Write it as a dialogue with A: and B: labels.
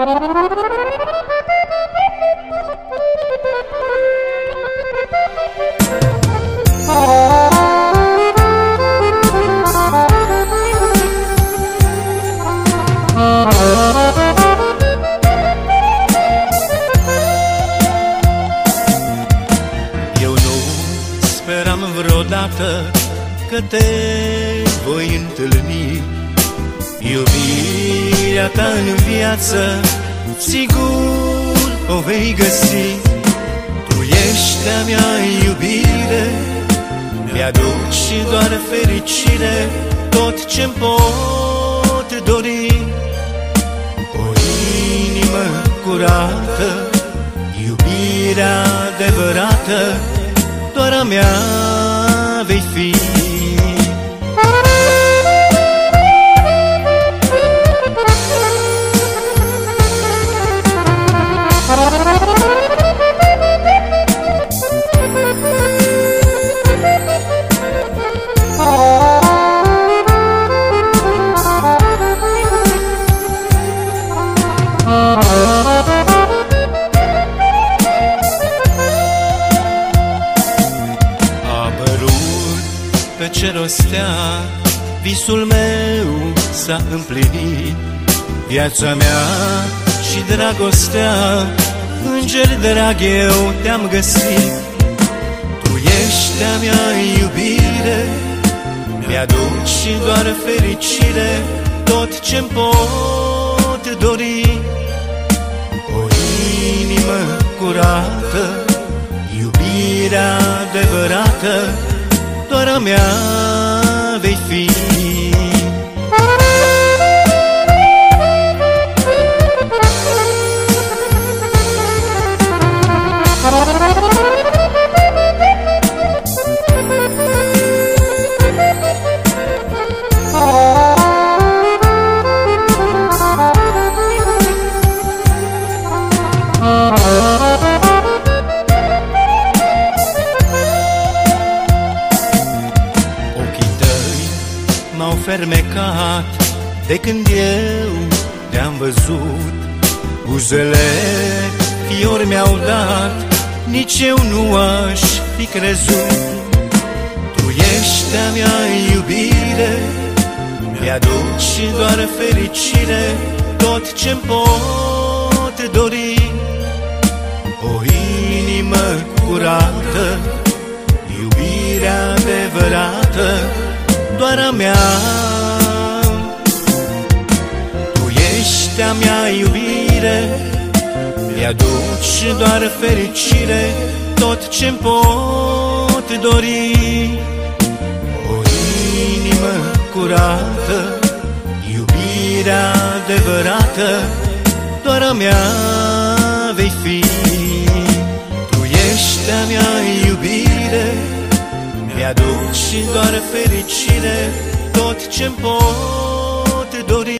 A: Eu nu speram vreodată că te voi întâlni. Iubirea ta în viață sigur o vei găsi. Tu ești a mea iubire, mi-aduci doar fericire, tot ce-mi pot dori. O inimă curată, iubirea adevărată, doar a mea vei fi. Pe cer o stea, visul meu s-a împlinit. Viața mea și dragostea, îngeri drag eu te-am găsit. Tu ești a mea iubire, mi-aduci doar fericire, tot ce-mi pot dori. O inimă curată, iubirea adevărată, doar a mea vei fi. M-au fermecat de când eu te-am văzut. Buzele fiori mi-au dat, nici eu nu aș fi crezut. Tu ești a mea iubire, mi-aduci doar fericire, tot ce-mi pot dori. O inimă curată, iubirea adevărată, doar a mea. Tu ești a mea iubire, mi-aduci doar fericire, tot ce-mi pot dori. O inimă curată, iubirea adevărată, doar a mea vei fi. Tu ești a mea iubire, mi-aduci doar fericire, tot ce-mi pot